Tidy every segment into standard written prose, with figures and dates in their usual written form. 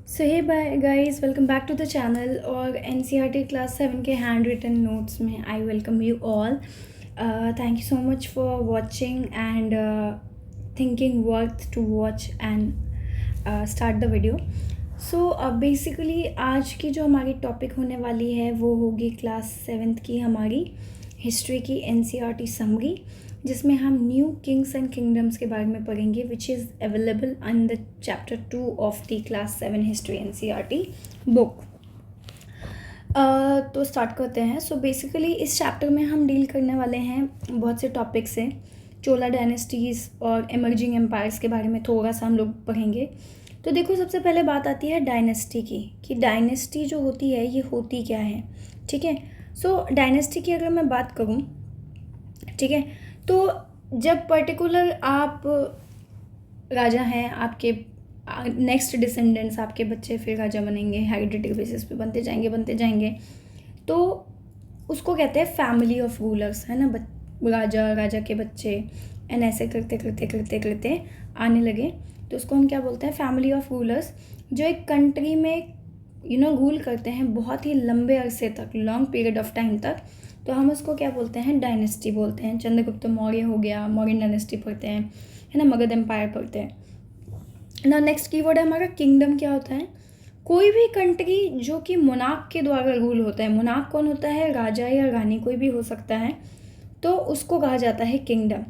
So hey bye guys, welcome back to the channel. और NCERT class 7 के hand written notes में I welcome you all. Thank you so much for watching and thinking worth to watch and start the video. So basically आज की जो हमारी topic होने वाली है वो होगी क्लास 7th की हमारी हिस्ट्री की एनसीईआरटी समरी, जिसमें हम न्यू किंग्स एंड किंगडम्स के बारे में पढ़ेंगे which is available in the chapter 2 of the class 7 history NCERT book. तो स्टार्ट करते हैं। सो बेसिकली इस चैप्टर में हम डील करने वाले हैं बहुत से टॉपिक से। चोला डायनेस्टीज़ और एमर्जिंग एम्पायर्स के बारे में थोड़ा सा हम लोग पढ़ेंगे। तो देखो, सबसे पहले बात आती है डायनेस्टी की, कि डायनेस्टी जो होती है ये होती क्या है। ठीक है, सो डायनेस्टी की अगर मैं बात करूँ, ठीक है, तो जब पर्टिकुलर आप राजा हैं, आपके नेक्स्ट डिसेंडेंट्स, आपके बच्चे फिर राजा बनेंगे, हेरिडिटरी बेसिस पे बनते जाएंगे, तो उसको कहते हैं फैमिली ऑफ रूलर्स, है ना। राजा के बच्चे एंड ऐसे करते करते करते करते आने लगे, तो उसको हम क्या बोलते हैं, फैमिली ऑफ रूलर्स, जो एक कंट्री में रूल करते हैं बहुत ही लंबे अरसे तक, लॉन्ग पीरियड ऑफ टाइम तक। तो हम उसको क्या बोलते हैं, डायनेस्टी बोलते हैं। चंद्रगुप्त मौर्य हो गया, मौर्यन डायनेस्टी पढ़ते हैं, है ना, मगध एम्पायर पढ़ते हैं ना। नेक्स्ट कीवर्ड है हमारा किंगडम। क्या होता है, कोई भी कंट्री जो कि मोनार्क के द्वारा रूल होता है। मोनार्क कौन होता है, राजा या रानी, कोई भी हो सकता है, तो उसको कहा जाता है किंगडम।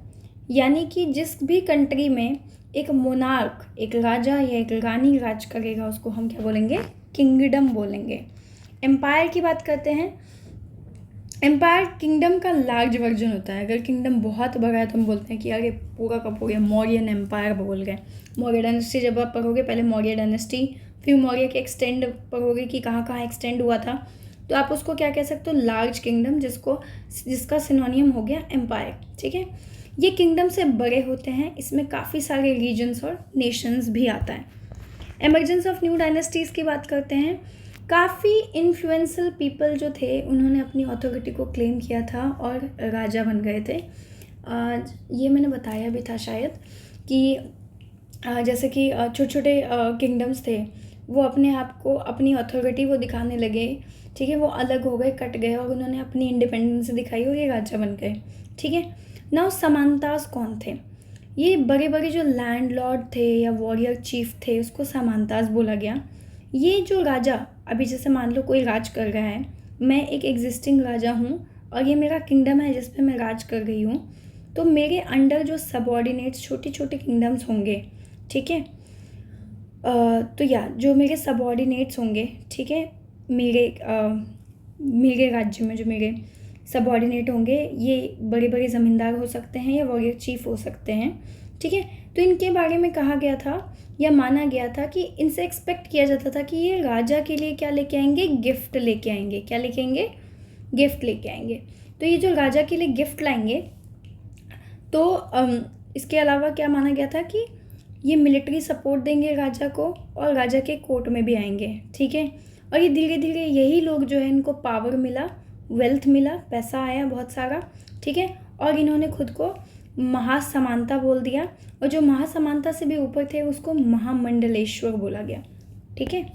यानी कि जिस भी कंट्री में एक मोनार्क, एक राजा या एक रानी राज करेगा, उसको हम क्या बोलेंगे, किंगडम बोलेंगे। एम्पायर की बात करते हैं। एम्पायर किंगडम का लार्ज वर्जन होता है। अगर किंगडम बहुत बड़ा है तो हम बोलते हैं कि यार ये पूरा का पूरा मौर्यन एम्पायर बोल गए। मौर्य डायनेस्टी जब आप पढ़ोगे, पहले मौर्य डायनेस्टी, फिर मौर्य के एक्सटेंड पढ़ोगे कि कहाँ कहाँ एक्सटेंड हुआ था, तो आप उसको क्या कह सकते हो, लार्ज किंगडम, जिसका सिनोनियम हो गया एम्पायर। ठीक है, ये किंगडम से बड़े होते हैं, इसमें काफ़ी सारे रीजन्स और नेशंस भी आता है। एमर्जेंस ऑफ न्यू डायनेस्टीज़ की बात करते हैं। काफ़ी इन्फ्लुएंशियल पीपल जो थे, उन्होंने अपनी अथॉरिटी को क्लेम किया था और राजा बन गए थे। ये मैंने बताया भी था शायद कि जैसे कि छोटे छोटे किंगडम्स थे, वो अपने आप को, अपनी अथॉरिटी वो दिखाने लगे। ठीक है, वो अलग हो गए, कट गए, और उन्होंने अपनी इंडिपेंडेंस दिखाई और ये राजा बन गए। ठीक है, नाउ समांतास कौन थे, ये बड़े बड़े जो लैंडलॉर्ड थे या वॉरियर चीफ थे, उसको समांतास बोला गया। ये जो राजा, अभी जैसे मान लो कोई राज कर रहा है, मैं एक एग्जिस्टिंग राजा हूँ और ये मेरा किंगडम है जिस पे मैं राज कर रही हूँ, तो मेरे अंडर जो सबऑर्डिनेट्स छोटे छोटे किंगडम्स होंगे, ठीक है, तो या जो मेरे सबऑर्डिनेट्स होंगे, ठीक है, मेरे राज्य में जो मेरे सबऑर्डिनेट होंगे, ये बड़े बड़े ज़मींदार हो सकते हैं या वॉरियर चीफ हो सकते हैं। ठीक है, तो इनके बारे में कहा गया था या माना गया था कि इनसे एक्सपेक्ट किया जाता था कि ये राजा के लिए क्या लेके आएंगे, गिफ्ट लेके आएंगे। क्या लेके आएंगे, गिफ्ट लेके आएंगे। तो ये जो राजा के लिए गिफ्ट लाएंगे, तो इसके अलावा क्या माना गया था कि ये मिलिट्री सपोर्ट देंगे राजा को, और राजा के कोर्ट में भी आएंगे। ठीक है, और ये धीरे धीरे यही लोग जो है, इनको पावर मिला, वेल्थ मिला, पैसा आया बहुत सारा। ठीक है, और इन्होंने खुद को महासमानता बोल दिया, और जो महासमानता से भी ऊपर थे उसको महामंडलेश्वर बोला गया। ठीक है,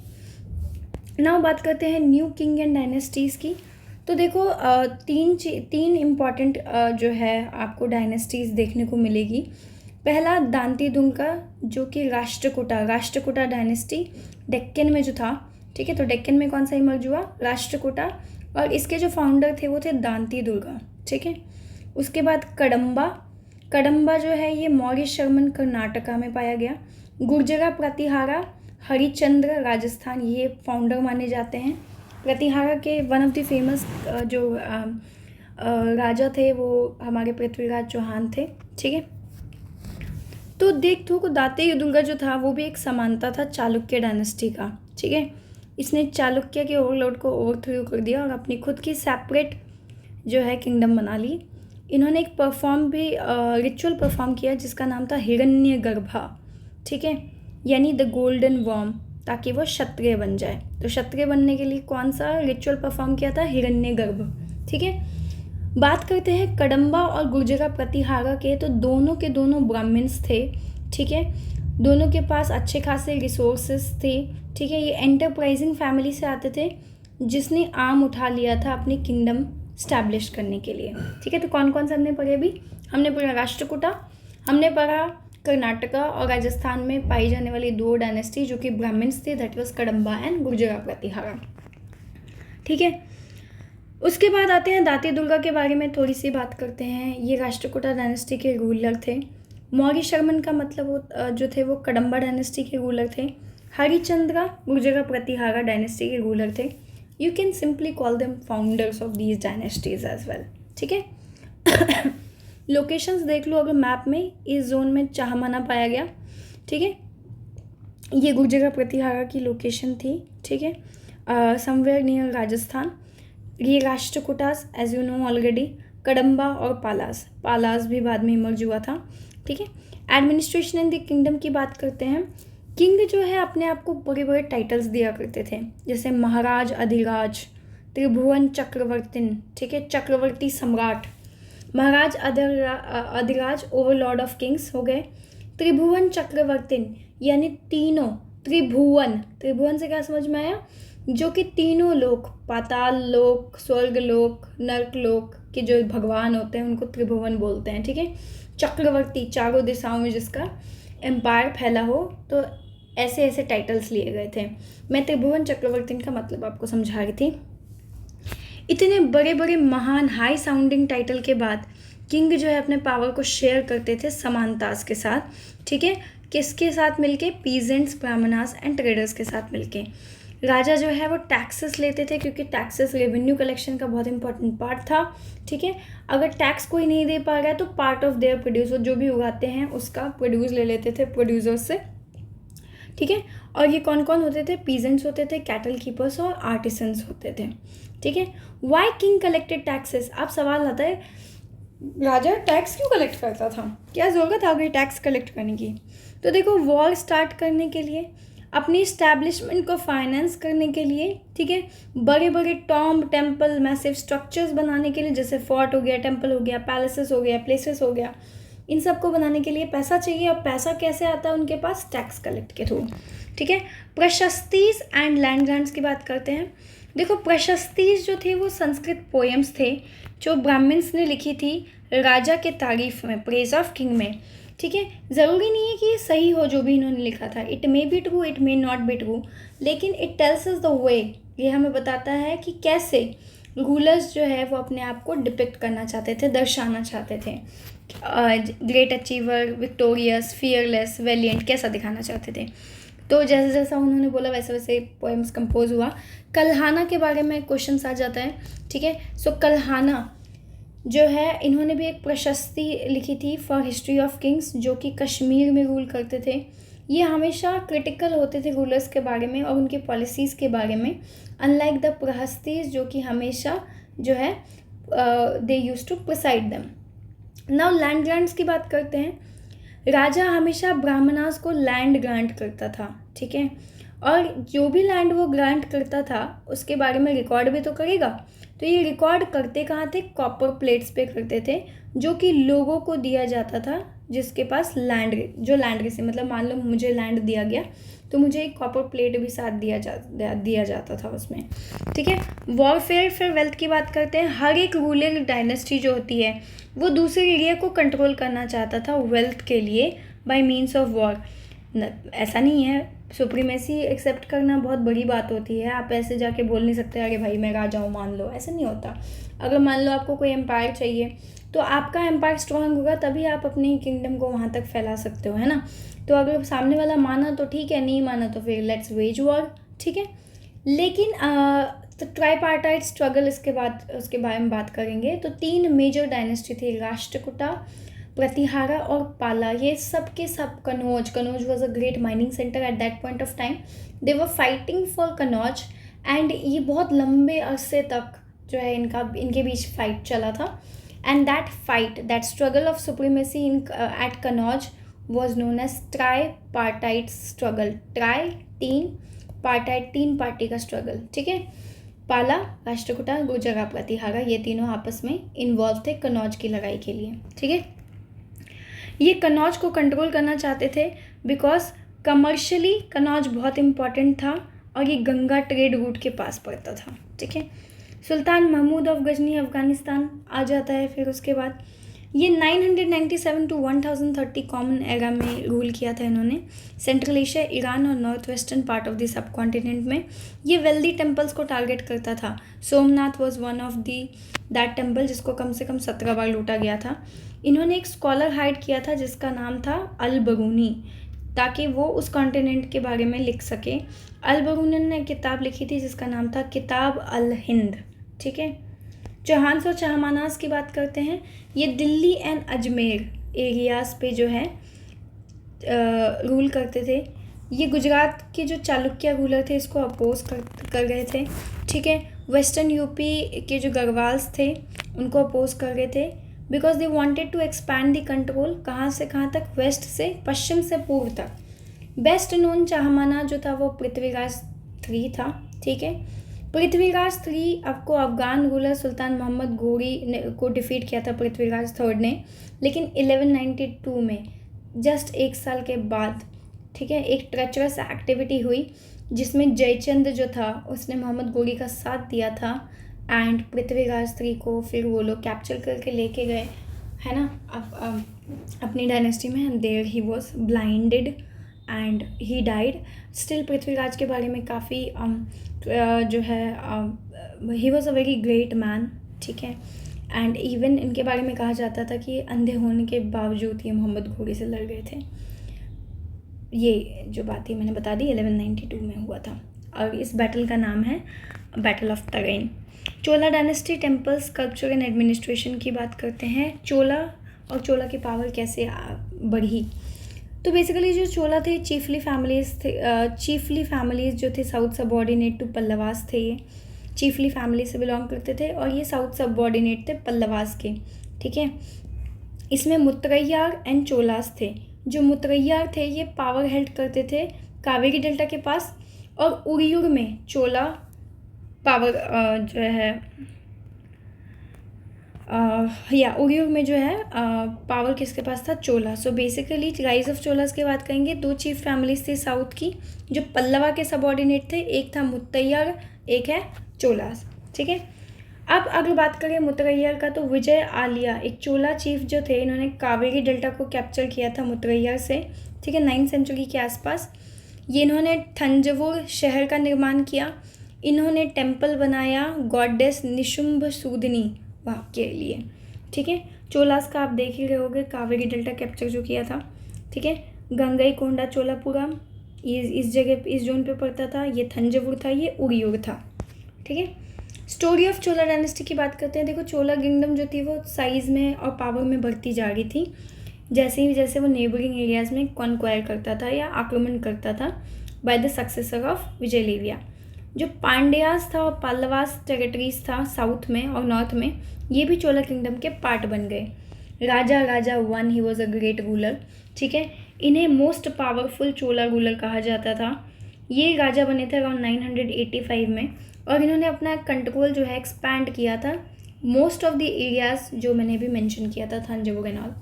नाउ बात करते हैं न्यू किंग एंड डायनेस्टीज़ की। तो देखो, तीन इम्पॉर्टेंट जो है आपको डायनेस्टीज़ देखने को मिलेगी। पहला दांतीदुंका, जो कि राष्ट्रकूटा डायनेस्टी डेक्कन में जो था। ठीक है, तो डेक्कन में कौन सा इमर्ज हुआ, राष्ट्रकूटा, और इसके जो फाउंडर थे वो थे दांतीदुर्गा। ठीक है, उसके बाद कदंबा जो है ये मौर्य शर्मन कर्नाटका में पाया गया। गुर्जरा प्रतिहारा हरिश्चंद्र राजस्थान, ये फाउंडर माने जाते हैं। प्रतिहारा के वन ऑफ द फेमस जो राजा थे वो हमारे पृथ्वीराज चौहान थे। ठीक है, तो दांतीदुर्गा जो था वो भी एक समानता था चालुक्य डायनेस्टी का। ठीक है, इसने चालुक्य के ओवरलॉर्ड को ओवरथ्रो कर दिया और अपनी खुद की सेपरेट जो है किंगडम बना ली। इन्होंने एक रिचुअल परफॉर्म किया जिसका नाम था हिरण्यगर्भा। ठीक है, यानी द गोल्डन वर्म, ताकि वो क्षत्रिय बन जाए। तो क्षत्रिय बनने के लिए कौन सा रिचुअल परफॉर्म किया था, हिरण्यगर्भ। ठीक है, बात करते हैं कदंबा और गुर्जरा प्रतिहारा के, तो दोनों के दोनों ब्राह्मण्स थे। ठीक है, दोनों के पास अच्छे खासे रिसोर्सेज थे, ठीक है। ये एंटरप्राइजिंग फैमिली से आते थे जिसने आर्म उठा लिया था अपनी किंगडम स्टैब्लिश करने के लिए, ठीक है। तो कौन कौन से हमने पढ़े अभी? हमने पढ़ा राष्ट्रकूटा, हमने पढ़ा कर्नाटका और राजस्थान में पाई जाने वाली 2 डायनेस्टी जो कि ब्राह्मण्स थे, दैट वाज कदंबा एंड गुर्जरा प्रतिहारा, ठीक है। उसके बाद आते हैं दाती दुर्गा के बारे में थोड़ी सी बात करते हैं। ये राष्ट्रकूटा डायनेस्टी के रूलर थे। मौर्य शर्मन का मतलब जो थे वो कदंबा डायनेस्टी के रूलर थे। हरिचंद्रा गुर्जरा प्रतिहारा डायनेस्टी के रूलर थे। You can simply call them founders of these dynasties as well, ठीक है। लोकेशंस देख लो अगर मैप में, इस जोन में चाहमाना पाया गया, ठीक है। ये गुर्जरा प्रतिहारा की लोकेशन थी, ठीक है, समवेयर नियर राजस्थान। ये Rashtrakutas as you know already, Kadamba और पालास भी बाद में इमर्ज हुआ था, ठीक है। एडमिनिस्ट्रेशन इन द किंगडम की बात करते हैं। किंग जो है अपने आप को बड़े बड़े टाइटल्स दिया करते थे, जैसे महाराज अधिराज, त्रिभुवन चक्रवर्तिन, ठीक है, चक्रवर्ती सम्राट। महाराज अधिराज ओवरलॉर्ड ऑफ किंग्स हो गए। त्रिभुवन चक्रवर्तिन यानी तीनों, त्रिभुवन से क्या समझ में आया? जो कि तीनों लोक, पाताल लोक, स्वर्ग लोक, नर्क लोक के जो भगवान होते हैं उनको त्रिभुवन बोलते हैं, ठीक है। चक्रवर्ती, चारों दिशाओं में जिसका एम्पायर फैला हो, तो ऐसे ऐसे टाइटल्स लिए गए थे। मैं त्रिभुवन चक्रवर्ती का मतलब आपको समझा रही थी। इतने बड़े बड़े महान हाई साउंडिंग टाइटल के बाद किंग जो है अपने पावर को शेयर करते थे समानतास के साथ, ठीक है। किसके साथ मिलके? पीजेंट्स, ब्राह्मणास एंड ट्रेडर्स के साथ मिलके। राजा जो है वो टैक्सेस लेते थे क्योंकि टैक्सेस रेवेन्यू कलेक्शन का बहुत इंपॉर्टेंट पार्ट था, ठीक है। अगर टैक्स कोई नहीं दे पा रहा है तो पार्ट ऑफ देयर प्रोड्यूस, जो भी उगाते हैं उसका प्रोड्यूस ले लेते थे प्रोड्यूसर्स से, ठीक है। और ये कौन कौन होते थे? पीजेंट्स होते थे, कैटल कीपर्स और आर्टिसंस होते थे, ठीक है। Why king collected taxes? अब सवाल आता है राजा टैक्स क्यों कलेक्ट करता था? क्या ज़रूरत आ गई टैक्स कलेक्ट करने की? तो देखो, वॉर स्टार्ट करने के लिए, अपनी इस्टेब्लिशमेंट को फाइनेंस करने के लिए, ठीक है, बड़े बड़े टॉम्ब, टेम्पल, मैसिव स्ट्रक्चर्स बनाने के लिए, जैसे फोर्ट हो गया, टेम्पल हो गया, पैलेसेस हो गया, प्लेसेस हो गया, इन सब को बनाने के लिए पैसा चाहिए। और पैसा कैसे आता है उनके पास? टैक्स कलेक्ट के थ्रू, ठीक है। प्रशस्तीज एंड लैंड ग्रांट्स की बात करते हैं। देखो, प्रशस्तीज जो थे वो संस्कृत पोएम्स थे जो ब्राह्मण्स ने लिखी थी राजा के तारीफ में, प्रेज ऑफ किंग में, ठीक है। ज़रूरी नहीं है कि ये सही हो जो भी इन्होंने लिखा था, it may be true, it may not be true, लेकिन it tells us the way, ये हमें बताता है कि कैसे रूलर्स जो है वो अपने आप को डिपिक्ट करना चाहते थे, दर्शाना चाहते थे। ग्रेट अचीवर, विक्टोरियस, फियरलेस, वेलिएंट, कैसा दिखाना चाहते थे। तो जैसे जैसा उन्होंने बोला वैसे वैसे पोएम्स कंपोज हुआ। कल्हाना के बारे में क्वेश्चन आ जाता है, ठीक है। सो कल्हाना जो है इन्होंने भी एक प्रशस्ति लिखी थी फॉर हिस्ट्री ऑफ किंग्स, जो कि कश्मीर में रूल करते थे। ये हमेशा क्रिटिकल होते थे रूलर्स के बारे में और उनके पॉलिसीज़ के बारे में, अनलाइक द प्रहस्तीज जो कि हमेशा जो है they use to preside them. Now land grants की बात करते हैं। राजा हमेशा ब्राह्मणास को लैंड ग्रांट करता था, ठीक है, और जो भी लैंड वो ग्रांट करता था उसके बारे में रिकॉर्ड भी तो करेगा। तो ये रिकॉर्ड करते कहाँ थे? कॉपर प्लेट्स पे करते थे, जो कि लोगों को दिया जाता था जिसके पास लैंड, जो लैंड के से मतलब मान लो मुझे लैंड दिया गया तो मुझे एक कॉपर प्लेट भी साथ दिया जाता था उसमें, ठीक है। वॉरफेयर फिर वेल्थ की बात करते हैं। हर एक रूलर डायनेस्टी जो होती है वो दूसरे एरिया को कंट्रोल करना चाहता था वेल्थ के लिए बाय मीन्स ऑफ वॉर। ऐसा नहीं है, सुप्रीमेसी एक्सेप्ट करना बहुत बड़ी बात होती है। आप ऐसे जाके बोल नहीं सकते अरे भाई मैं राजा हूँ मान लो, ऐसा नहीं होता। अगर मान लो आपको कोई एम्पायर चाहिए तो आपका एम्पायर स्ट्रांग होगा तभी आप अपनी किंगडम को वहाँ तक फैला सकते हो, है ना। तो अगर सामने वाला माना तो ठीक है, नहीं माना तो फिर लेट्स वेज वॉर, ठीक है। लेकिन तो ट्राईपार्टाइट स्ट्रगल उसके बारे में बात करेंगे। तो 3 मेजर डायनेस्टी थी, राष्ट्रकूटा, प्रतिहारा और पाला। ये सब के सब Kannauj was a great mining centre at that point of time. They were fighting for Kannauj and ये बहुत लंबे अरसे तक जो है इनके बीच फाइट चला था। And that fight, that struggle of supremacy in at Kannauj was known as tripartite struggle. Tri 3, partite 3 party का स्ट्रगल, ठीक है। पाला, राष्ट्रकूटा, गुर्जरा, प्रतिहारा, ये तीनों आपस में इन्वॉल्व थे कनौज की लड़ाई के लिए, ठीक है। ये कनौज को कंट्रोल करना चाहते थे बिकॉज कमर्शियली कनौज बहुत इम्पॉर्टेंट था और ये गंगा ट्रेड रूट के पास पड़ता था, ठीक है। सुल्तान महमूद ऑफ गजनी अफ़गानिस्तान आ जाता है। फिर उसके बाद ये 997 टू 1030 कॉमन एरा में रूल किया था इन्होंने। सेंट्रल एशिया, ईरान और north western part of the sub continent में ये वेल्दी टेम्पल्स को टारगेट करता था। Somnath was one of that temple जिसको कम से कम 17 बार लूटा गया था। इन्होंने एक स्कॉलर हायर किया था जिसका नाम था अल बरूनी, ताकि वो उस कॉन्टिनेंट के बारे में लिख सके। अल बरूनी ने किताब लिखी थी जिसका नाम था किताब अल हिंद, ठीक है। चौहान्स और चाहमानास की बात करते हैं। ये दिल्ली एंड अजमेर एरियाज़ पे जो है रूल करते थे। ये गुजरात के जो चालुक्य रूलर थे इसको अपोज कर रहे थे, ठीक है। वेस्टर्न यूपी के जो गढ़वाल्स थे उनको अपोज कर रहे थे because they wanted to expand the control. कहाँ से कहाँ तक? वेस्ट से पश्चिम से पूर्व तक। बेस्ट नोन चाहमाना जो था वो पृथ्वीराज III था, ठीक है। पृथ्वीराज III आपको अफगान रूलर सुल्तान मोहम्मद घोरी को डिफीट किया था पृथ्वीराज III ने, लेकिन 1192 में जस्ट एक साल के बाद, ठीक है, एक ट्रेचरस एक्टिविटी हुई जिसमें जयचंद जो था उसने मोहम्मद घोरी का साथ दिया था एंड पृथ्वीराज III को फिर वो लोग कैप्चर करके लेके गए, है ना, अपनी डायनेस्टी में। And there he was blinded and he died. Still Prithviraj के बारे में काफ़ी जो है he was a very great man, ठीक है। एंड इवन इनके बारे में कहा जाता था कि अंधे होने के बावजूद ये मोहम्मद घोरी से लड़ गए थे। ये जो बात ही मैंने बता दी 1192 में हुआ था और इस बैटल का नाम है battle of Tarain. Chola dynasty temples, sculpture and administration की बात करते हैं। चोला और चोला की पावर कैसे बढ़ी। तो बेसिकली जो चोला थे चीफली फैमिलीज जो थे साउथ सबऑर्डिनेट टू पल्लवास थे। ये चीफली फैमिली से बिलोंग करते थे और ये साउथ सबऑर्डिनेट थे पल्लवास के, ठीक है। इसमें मुत्तरैयार एंड चोलास थे। जो मुत्तरैयार थे ये पावर हेल्ड करते थे कावेरी डेल्टा के पास और उरियूर में चोला पावर जो है उरियूर में जो है पावर किसके पास था? Chola. So basically rise of Cholas की बात करेंगे। 2 चीफ फैमिलीज थी साउथ की जो पल्लवा के सबऑर्डिनेट थे, एक था मुत्तैयार, एक है चोलास, ठीक है। अब अगर बात करें मुत्तरैयार का तो विजय आलिया एक चोला चीफ जो थे, इन्होंने कावेरी डेल्टा को कैप्चर किया था मुत्तरैयार से, ठीक है, 9th सेंचुरी के आसपास। ये इन्होंने थंजवुर शहर का निर्माण किया। इन्होंने टेम्पल बनाया गॉडेस निशुंभ सूदनी वहाँ के लिए, ठीक है। चोलास का आप देख ही रहे होगे कावेरी डेल्टा कैप्चर जो किया था, ठीक है। गंगई कोंडा चोलापुरम ये इस जगह इस जोन पे पड़ता था। ये थंजवुर था, ये उरियूर था, ठीक है। स्टोरी ऑफ चोला डायनेस्टी की बात करते हैं। देखो चोला किंगडम जो थी वो साइज़ में और पावर में बढ़ती जा रही थी जैसे वो नेबरिंग एरियाज़ में कॉन्क्वायर करता था या आक्रमण करता था बाय द सक्सेसर ऑफ विजयलेविया। जो पांड्यास था और पल्लवास टेरिटरीज था साउथ में और नॉर्थ में, ये भी चोला किंगडम के पार्ट बन गए। राजा 1 ही वॉज अ ग्रेट रूलर, ठीक है। इन्हें मोस्ट पावरफुल चोला रूलर कहा जाता था। ये राजा बने थे अराउंड 985 में और इन्होंने अपना कंट्रोल जो है एक्सपैंड किया था मोस्ट ऑफ द एरियाज जो मैंने भी मेंशन किया था Thanjavur and all.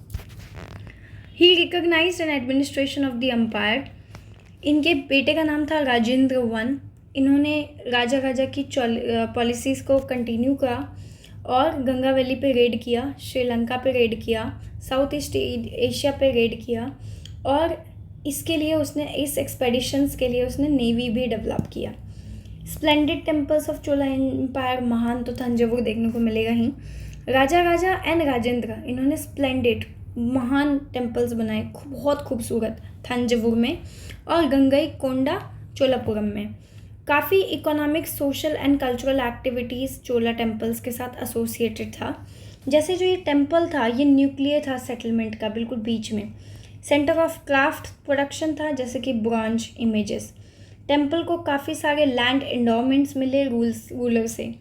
He recognised an administration of the empire. इनके बेटे का नाम था राजेंद्र 1। इन्होंने राजा की पॉलिसीज़ को कंटिन्यू करा और गंगा वैली पे रेड किया, श्रीलंका पे रेड किया, साउथ ईस्ट एशिया पे रेड किया और इसके लिए उसने इस एक्सपेडिशंस के लिए उसने नेवी भी डेवलप किया। Splendid temples of Chola empire, महान तो थंजवुर देखने को मिलेगा ही। राजा एंड राजेंद्र इन्होंने स्प्लेंडेड महान टेम्पल्स बनाए, बहुत खूबसूरत, थंजवुर में और गंगई कोंडा चोलापुरम में। काफ़ी economic, social and cultural activities Chola temples के साथ एसोसिएटेड था। जैसे जो ये टेम्पल था ये न्यूक्लियर था सेटलमेंट का, बिल्कुल बीच में। सेंटर ऑफ क्राफ्ट प्रोडक्शन था जैसे कि ब्रॉन्ज इमेजेस। टेम्पल को काफ़ी सारे लैंड एंडोमेंट्स मिले रूलर से।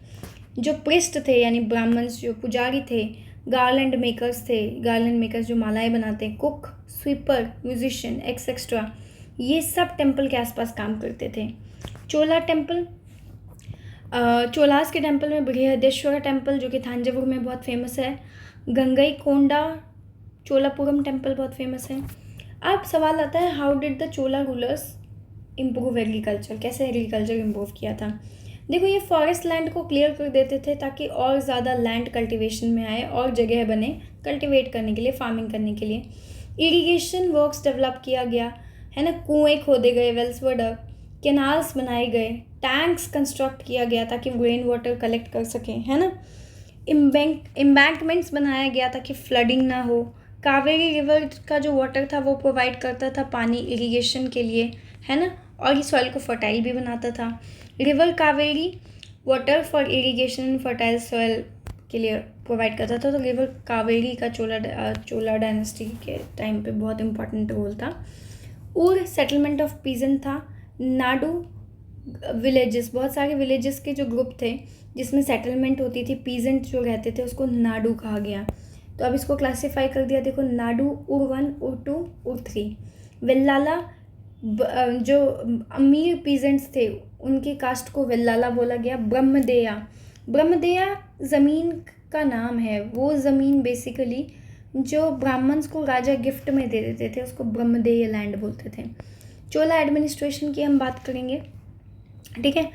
जो प्रिस्ट थे यानी ब्राह्मण्स, जो पुजारी थे, गार्लैंड मेकर्स जो मालाएं बनाते, कुक, स्वीपर, म्यूजिशियन एक्सेट्रा, ये सब टेम्पल के आसपास काम करते थे। चोला टेम्पल, चोलास के टेम्पल में बृहदेश्वर टेम्पल जो कि थंजवुर में बहुत फेमस है। गंगई कोंडा चोलापुरम टेम्पल बहुत फेमस है। अब सवाल आता है, how did the Chola rulers improve agriculture, कैसे एग्रीकल्चर इम्प्रूव किया था। देखो, ये फॉरेस्ट लैंड को क्लियर कर देते थे ताकि और ज़्यादा लैंड कल्टीवेशन में आए और जगह बने कल्टीवेट करने के लिए, फार्मिंग करने के लिए। इरिगेशन वर्क्स डेवलप किया गया, है ना, कुएँ खोदे गए, वेल्स वर डग, कैनाल्स बनाए गए, टैंक्स कंस्ट्रक्ट किया गया ताकि रेन वाटर कलेक्ट कर सकें, है ना, एम्बैंकमेंट्स बनाया गया ताकि फ्लडिंग ना हो। कावेरी रिवर का जो वाटर था वो प्रोवाइड करता था पानी इरिगेशन के लिए, है ना, और ये सॉइल को फर्टाइल भी बनाता था। River Kaveri water for irrigation and fertile soil के लिए प्रोवाइड करता था। तो रिवर कावेरी का चोला डायनेस्टी के टाइम पे बहुत इंपॉर्टेंट रोल था। और सेटलमेंट ऑफ पीजेंट था। नाडू विलेजेस, बहुत सारे विलेजेस के जो ग्रुप थे जिसमें सेटलमेंट होती थी, पीजेंट जो रहते थे, उसको नाडू कहा गया। तो अब इसको क्लासीफाई कर दिया, देखो, नाडू, उर 1, उर 2, उर 3। वेल्लाला, जो अमीर पीजेंट्स थे उनकी कास्ट को वेल्लाला बोला गया। ब्रह्मदेया ज़मीन का नाम है, वो ज़मीन बेसिकली जो ब्राह्मण्स को राजा गिफ्ट में दे देते थे उसको ब्रह्मदेय लैंड बोलते थे। चोला एडमिनिस्ट्रेशन की हम बात करेंगे, ठीक है।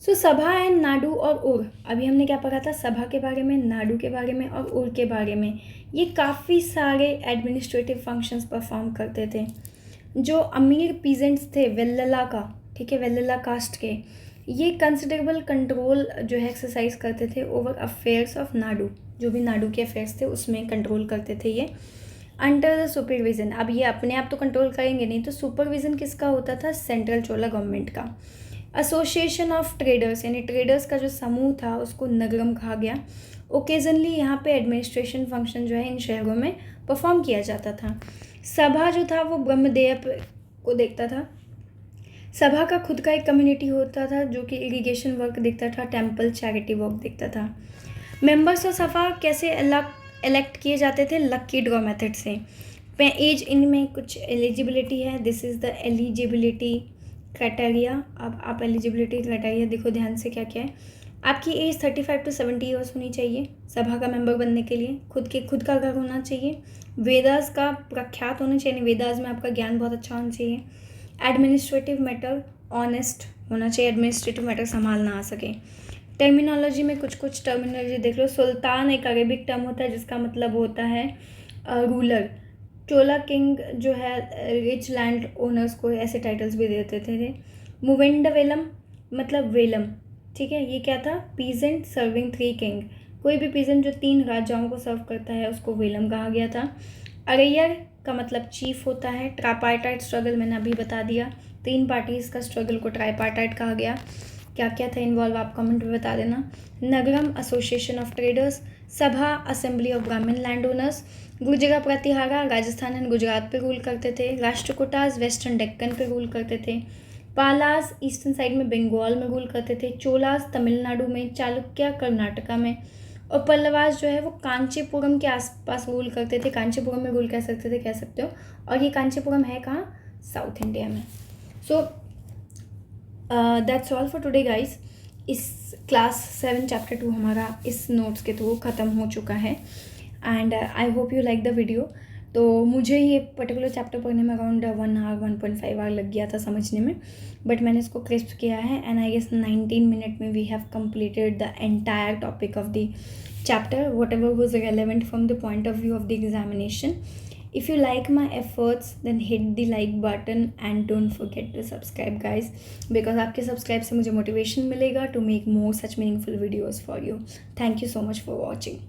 सो सभा एंड नाडू और उर, अभी हमने क्या पढ़ा था, सभा के बारे में, नाडू के बारे में और उर के बारे में। ये काफ़ी सारे एडमिनिस्ट्रेटिव फंक्शंस परफॉर्म करते थे। जो अमीर पीजेंट्स थे वेल्लला का, ठीक है, वेल्लला कास्ट के, ये कंसिडरेबल कंट्रोल जो है एक्सरसाइज करते थे ओवर अफेयर्स ऑफ नाडू, जो भी नाडू के अफेयर्स थे उसमें कंट्रोल करते थे ये, अंडर द सुपरविज़न। अब ये अपने आप तो कंट्रोल करेंगे नहीं, तो सुपरविज़न किसका होता था, सेंट्रल चोला गवर्नमेंट का। एसोसिएशन ऑफ ट्रेडर्स, यानी ट्रेडर्स का जो समूह था उसको नगरम कहा गया। ओकेजनली यहाँ पे एडमिनिस्ट्रेशन फंक्शन जो है इन शहरों में परफॉर्म किया जाता था। सभा जो था वो ब्रह्मदेय को देखता था। सभा का खुद का एक कम्युनिटी होता था जो कि इरिगेशन वर्क देखता था, टेम्पल, चैरिटी वर्क देखता था। मेंबर्स ऑफ सभा कैसे इलेक्ट किए जाते थे, लक्की ड्रॉ मेथड से। एज, इनमें कुछ एलिजिबिलिटी है, this is the eligibility criteria. अब आप एलिजिबिलिटी क्राइटेरिया देखो ध्यान से क्या क्या है। आपकी एज 35 to 70 ईयर्स होनी चाहिए सभा का मेंबर बनने के लिए। खुद का घर होना चाहिए। वेदास का प्रख्यात होना चाहिए, वेदास में आपका ज्ञान बहुत अच्छा होना चाहिए। एडमिनिस्ट्रेटिव मैटर ऑनेस्ट होना चाहिए, एडमिनिस्ट्रेटिव मैटर संभालना आ सके। टर्मिनोलॉजी में कुछ टर्मिनोलॉजी देख लो। सुल्तान एक अरेबिक टर्म होता है जिसका मतलब होता है रूलर। चोला किंग जो है रिच लैंड ओनर्स को ऐसे टाइटल्स भी देते थे। मुवेंडवेलम मतलब वेलम, ठीक है, ये क्या था, पीजेंट सर्विंग 3 किंग। कोई भी पीजेंट जो 3 राजाओं को सर्व करता है उसको वेलम कहा गया था। अरैयर का मतलब चीफ होता है। ट्राइपार्टाइट स्ट्रगल मैंने अभी बता दिया, 3 पार्टीज़ का स्ट्रगल को ट्राइपार्टाइट कहा गया। क्या क्या था इन्वॉल्व आप कमेंट में बता देना। नगरम एसोसिएशन ऑफ ट्रेडर्स। सभा असेंबली ऑफ ब्राह्मण land owners. Gurjara Pratihara Rajasthan and Gujarat पे रूल करते थे। राष्ट्रकूटास वेस्टर्न डेक्कन पे रूल करते थे। पालास ईस्टर्न साइड में बंगाल में रूल करते थे। चोलास तमिलनाडु में। चालुक्य कर्नाटका में। और पल्लवास जो है वो कांचीपुरम के आसपास रूल करते थे। कांचीपुरम में रूल कह सकते हो। और ये कांचीपुरम है कहाँ, साउथ इंडिया में। So that's all for today guys. इस क्लास 7 चैप्टर 2 हमारा इस नोट्स के थ्रू ख़त्म हो चुका है and I hope you like the video. तो मुझे ये पर्टिकुलर चैप्टर पढ़ने में अराउंड 1 आवर 1.5 आवर लग गया था समझने में, बट मैंने इसको क्रिस्प किया है एंड आई गेस 19 मिनट में we have completed the entire topic of the chapter, whatever was relevant from the point of view of the examination. If you like my efforts, then hit the like button and don't forget to subscribe guys, because आपके subscribe से मुझे motivation मिलेगा to make more such meaningful videos for you. Thank you so much for watching.